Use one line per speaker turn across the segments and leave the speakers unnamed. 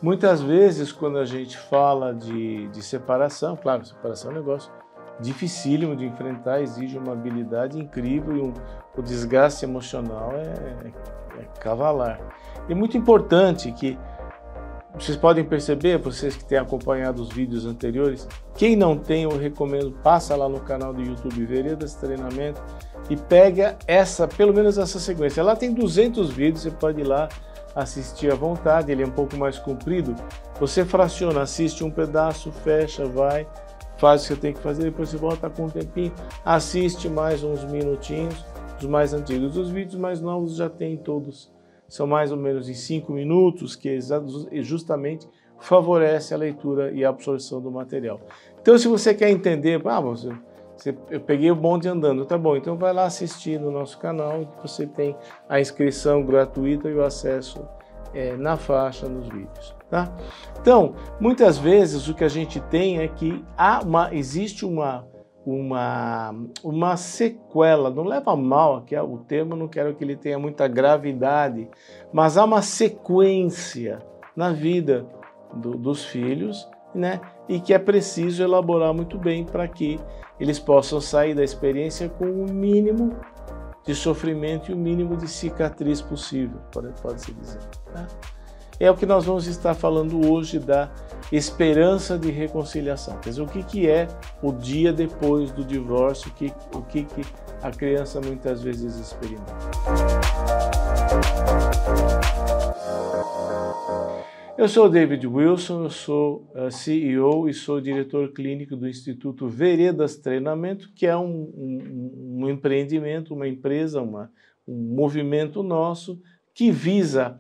Muitas vezes, quando a gente fala de separação, claro, separação é um negócio dificílimo de enfrentar, exige uma habilidade incrível e o desgaste emocional é cavalar. E é muito importante que vocês podem perceber, vocês que têm acompanhado os vídeos anteriores, quem não tem, eu recomendo, passa lá no canal do YouTube Veredas Treinamento e pega pelo menos essa sequência. Lá tem 200 vídeos, você pode ir lá assistir à vontade, ele é um pouco mais comprido. Você fraciona, assiste um pedaço, fecha, vai, faz o que você tem que fazer, depois você volta com um tempinho, assiste mais uns minutinhos, os mais antigos. Os vídeos mais novos já tem todos, são mais ou menos em 5 minutos, que justamente favorece a leitura e a absorção do material. Então, se você quer entender, eu peguei o bonde andando, tá bom, então vai lá assistir no nosso canal, você tem a inscrição gratuita e o acesso na faixa nos vídeos, tá? Então, muitas vezes o que a gente tem é que existe uma sequela, não leva a mal, aqui o termo, não quero que ele tenha muita gravidade, mas há uma sequência na vida dos filhos, né? E que é preciso elaborar muito bem para que eles possam sair da experiência com o mínimo de sofrimento e o mínimo de cicatriz possível, pode-se dizer. Tá? É o que nós vamos estar falando hoje da esperança de reconciliação. Quer dizer, o que é o dia depois do divórcio, o que a criança muitas vezes experimenta. Eu sou o David Wilson, eu sou CEO e sou diretor clínico do Instituto Veredas Treinamento, que é um empreendimento, uma empresa, um movimento nosso que visa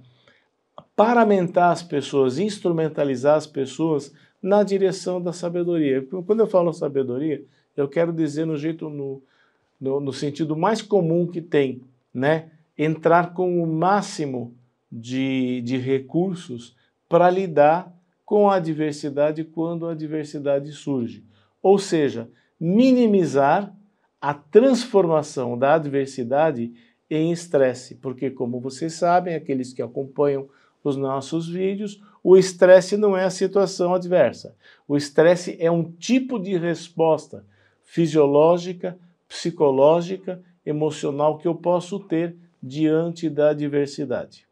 paramentar as pessoas, instrumentalizar as pessoas na direção da sabedoria. Quando eu falo sabedoria, eu quero dizer no sentido mais comum que tem, né? Entrar com o máximo de recursos para lidar com a adversidade quando a adversidade surge. Ou seja, minimizar a transformação da adversidade em estresse, porque, como vocês sabem, aqueles que acompanham os nossos vídeos, o estresse não é a situação adversa. O estresse é um tipo de resposta fisiológica, psicológica, emocional que eu posso ter diante da adversidade.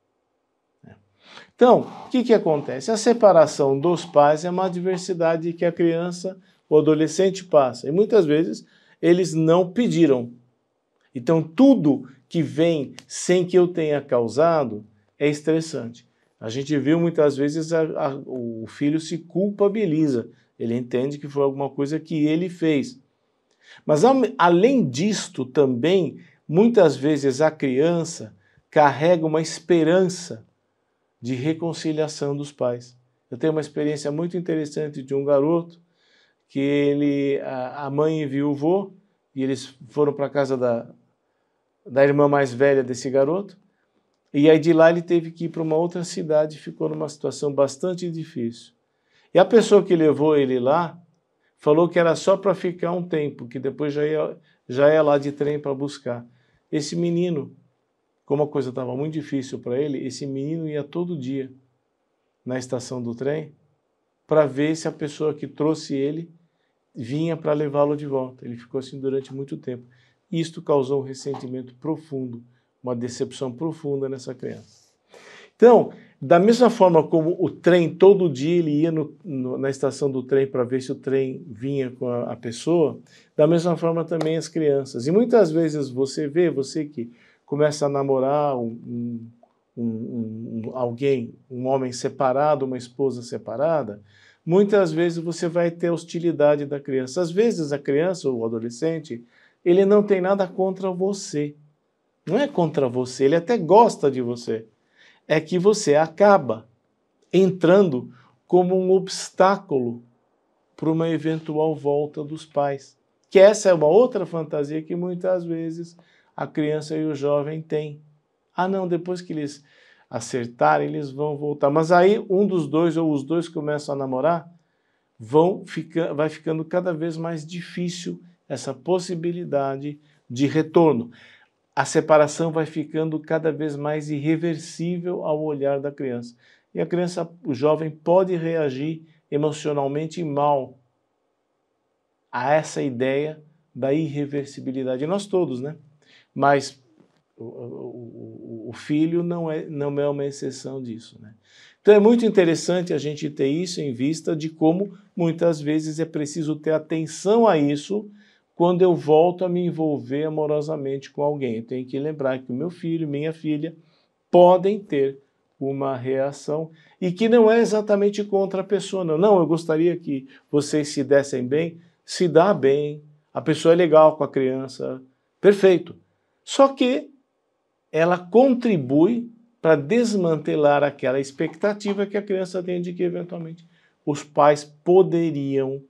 Então, o que acontece? A separação dos pais é uma adversidade que a criança, o adolescente passa. E muitas vezes eles não pediram. Então, tudo que vem sem que eu tenha causado é estressante. A gente viu muitas vezes o filho se culpabiliza. Ele entende que foi alguma coisa que ele fez. Mas, além disto, também, muitas vezes a criança carrega uma esperança de reconciliação dos pais. Eu tenho uma experiência muito interessante de um garoto que a mãe enviuvou e eles foram para a casa da irmã mais velha desse garoto, e aí de lá ele teve que ir para uma outra cidade e ficou numa situação bastante difícil. E a pessoa que levou ele lá falou que era só para ficar um tempo, que depois já ia lá de trem para buscar. Esse menino, como a coisa estava muito difícil para ele, esse menino ia todo dia na estação do trem para ver se a pessoa que trouxe ele vinha para levá-lo de volta. Ele ficou assim durante muito tempo. Isto causou um ressentimento profundo, uma decepção profunda nessa criança. Então, da mesma forma como o trem, todo dia ele ia na estação do trem para ver se o trem vinha com a pessoa, da mesma forma também as crianças. E muitas vezes você que começa a namorar alguém, um homem separado, uma esposa separada, muitas vezes você vai ter hostilidade da criança. Às vezes a criança ou o adolescente, ele não tem nada contra você. Não é contra você, ele até gosta de você. É que você acaba entrando como um obstáculo para uma eventual volta dos pais. Que essa é uma outra fantasia que muitas vezes a criança e o jovem têm. Ah, não, depois que eles acertarem, eles vão voltar. Mas aí um dos dois ou os dois começam a namorar, vai ficando cada vez mais difícil essa possibilidade de retorno. A separação vai ficando cada vez mais irreversível ao olhar da criança. e o jovem pode reagir emocionalmente mal a essa ideia da irreversibilidade. Nós todos, né? Mas o filho não é uma exceção disso, né? Então é muito interessante a gente ter isso em vista de como muitas vezes é preciso ter atenção a isso quando eu volto a me envolver amorosamente com alguém. Eu tenho que lembrar que o meu filho, minha filha, podem ter uma reação e que não é exatamente contra a pessoa, não. Não, eu gostaria que vocês se dessem bem, se dá bem, a pessoa é legal com a criança, perfeito. Só que ela contribui para desmantelar aquela expectativa que a criança tem de que eventualmente os pais poderiam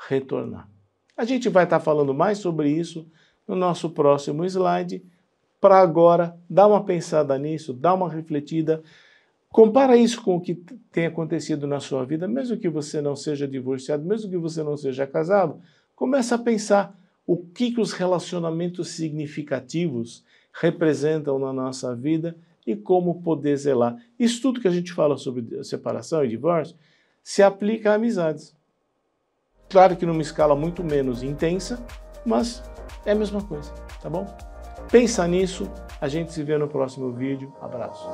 retornar. A gente vai estar falando mais sobre isso no nosso próximo slide. Para agora, dá uma pensada nisso, dá uma refletida, compara isso com o que tem acontecido na sua vida, mesmo que você não seja divorciado, mesmo que você não seja casado, começa a pensar o que os relacionamentos significativos representam na nossa vida e como poder zelar. Isso tudo que a gente fala sobre separação e divórcio se aplica a amizades. Claro que numa escala muito menos intensa, mas é a mesma coisa, tá bom? Pensa nisso, a gente se vê no próximo vídeo. Abraço.